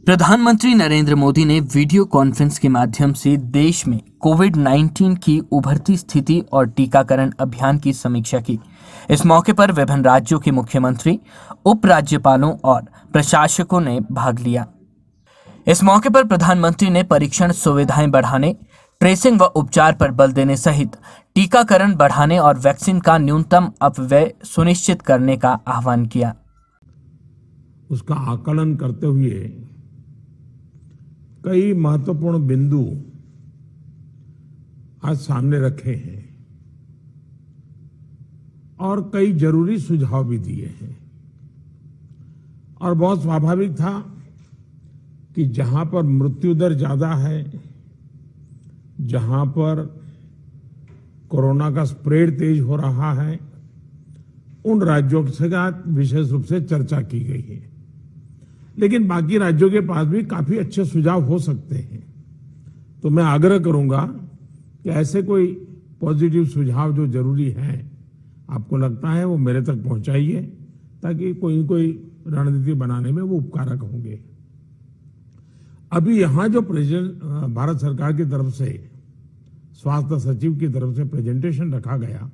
प्रधानमंत्री नरेंद्र मोदी ने video conference के माध्यम से देश में कोविड-19 की उभरती स्थिति और टीकाकरण अभियान की समीक्षा की। इस मौके पर विभिन्न राज्यों के मुख्यमंत्री, उपराज्यपालों और प्रशासकों ने भाग लिया। इस मौके पर प्रधानमंत्री ने परीक्षण सुविधाएं बढ़ाने, ट्रेसिंग व उपचार पर बल देने सहित टीकाकरण बढ़ाने और वैक्सीन का न्यूनतम अपव्यय सुनिश्चित करने का आह्वान किया। उसका आकलन करते हुए कई महत्वपूर्ण बिंदु आज सामने रखे हैं और कई जरूरी सुझाव भी दिए हैं। और बहुत स्वाभाविक था कि जहां पर मृत्यु दर ज्यादा है, जहां पर कोरोना का स्प्रेड तेज हो रहा है, उन राज्यों के साथ विशेष रूप से चर्चा की गई है। लेकिन बाकी राज्यों के पास भी काफी अच्छे सुझाव हो सकते हैं। तो मैं आग्रह करूंगा कि ऐसे कोई पॉजिटिव सुझाव जो जरूरी हैं, आपको लगता है वो मेरे तक पहुंचाइए, ताकि कोई रणनीति बनाने में वो उपकारक होंगे। अभी यहां जो भारत सरकार की तरफ से स्वास्थ्य सचिव की तरफ से प्रेजेंटेशन रखा गया,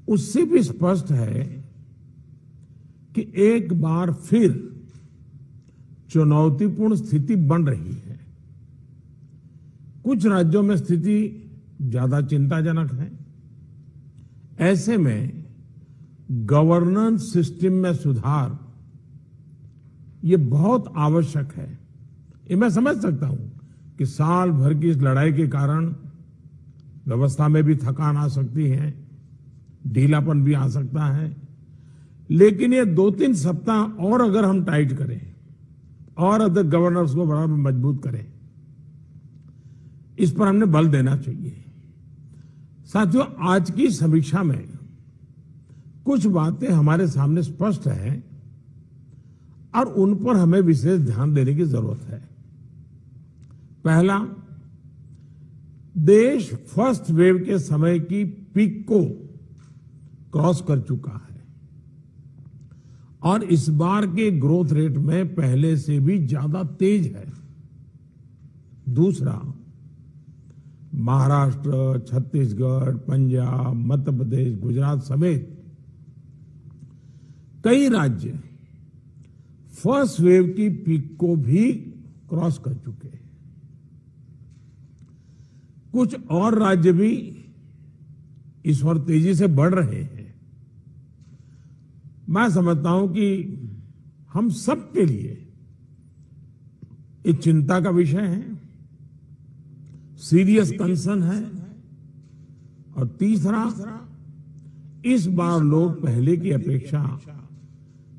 उससे भी स्पष्ट है कि एक बार फिर चुनौतीपूर्ण स्थिति बन रही है। कुछ राज्यों में स्थिति ज्यादा चिंताजनक है। ऐसे में गवर्नेंस सिस्टम में सुधार ये बहुत आवश्यक है। ये मैं समझ सकता हूं कि साल भर की इस लड़ाई के कारण व्यवस्था में भी थकान आ सकती है, ढीलापन भी आ सकता है। लेकिन ये 2-3 सप्ताह और अगर हम टाइट करें और अदर गवर्नर्स को बड़ा मजबूत करें, इस पर हमने बल देना चाहिए। साथियों, आज की समीक्षा में कुछ बातें हमारे सामने स्पष्ट हैं और उन पर हमें विशेष ध्यान देने की जरूरत है। पहला, देश फर्स्ट वेव के समय की पीक को क्रॉस कर चुका है और इस बार के ग्रोथ रेट में पहले से भी ज्यादा तेज है। दूसरा, महाराष्ट्र, छत्तीसगढ़, पंजाब, मध्य प्रदेश, गुजरात समेत कई राज्य फर्स्ट वेव की पीक को भी क्रॉस कर चुके हैं। कुछ और राज्य भी इस ओर तेजी से बढ़ रहे हैं। मैं समझता हूं कि हम सब के लिए एक चिंता का विषय है, सीरियस कंसर्न है। और तीसरा, इस बार लोग पहले की अपेक्षा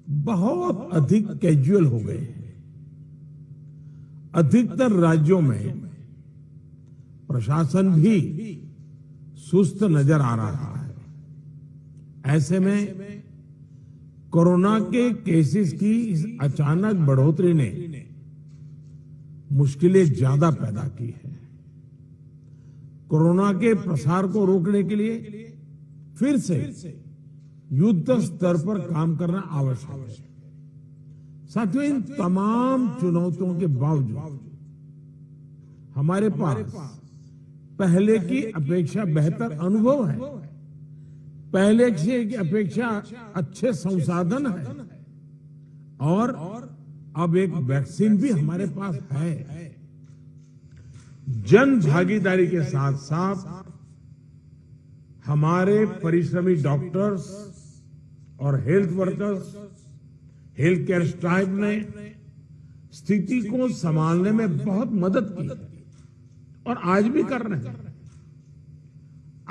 बहुत अधिक कैजुअल हो गए हैं। अधिकतर राज्यों में प्रशासन भी सुस्त नजर आ रहा है। ऐसे में कोरोना के केसेस की इस अचानक बढ़ोतरी ने मुश्किलें ज्यादा पैदा की है। कोरोना के प्रसार को रोकने के लिए फिर से युद्ध स्तर पर काम करना आवश्यक है। साथियों, इन तमाम चुनौतियों के बावजूद हमारे पास पहले की अपेक्षा बेहतर अनुभव है, पहले की अपेक्षा अच्छे संसाधन है और अब एक वैक्सीन भी हमारे पास है। जन भागीदारी के साथ साथ हमारे परिश्रमी डॉक्टर्स और health workers, health care staff ने स्थिति को संभालने में बहुत मदद की और आज भी कर रहे हैं।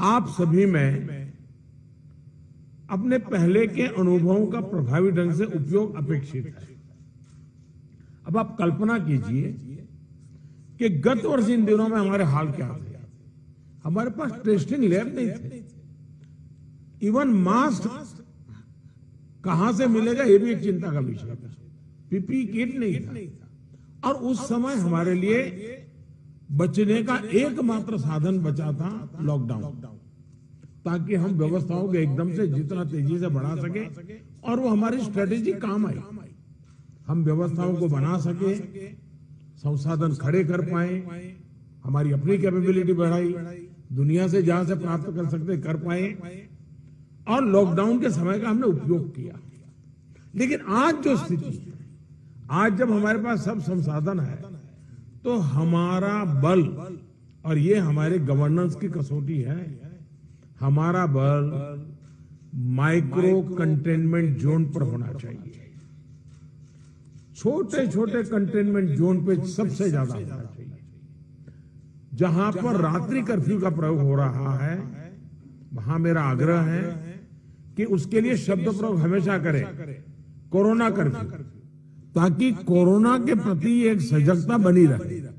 आप सभी में अपने पहले के अनुभवों का प्रभावी ढंग से उपयोग अपेक्षित है। अब आप कल्पना कीजिए कि गत वर्ष इन दिनों में हमारे हाल क्या थे। हमारे पास टेस्टिंग लैब नहीं थे, इवन मास्क कहां से मिलेगा ये भी एक चिंता का विषय था, पीपीई किट नहीं था। और उस समय हमारे लिए बचने का एकमात्र साधन बचा था लॉकडाउन, ताकि हम व्यवस्थाओं को एकदम से जितना तेजी से बढ़ा सके और वो हमारी स्ट्रेटेजी काम आई। हम व्यवस्थाओं को बना सके, संसाधन खड़े कर पाए, हमारी अपनी कैपेबिलिटी बढ़ाई, दुनिया से जहां से प्राप्त कर सकते कर पाए, और लॉकडाउन के समय का हमने उपयोग किया। लेकिन आज जो स्थिति है, आज जब हमारे पास सब संसाधन है, तो हमारा बल, और ये हमारे गवर्नेंस की कसौटी है, हमारा बल माइक्रो कंटेनमेंट जोन पर होना चाहिए। छोटे छोटे कंटेनमेंट जोन पे सबसे ज्यादा होना चाहिए। जहां पर रात्रि कर्फ्यू का प्रयोग हो रहा है, वहां मेरा आग्रह है कि उसके लिए शब्द प्रयोग हमेशा करें, कोरोना कर्फ्यू, ताकि कोरोना के प्रति एक सजगता बनी रहे।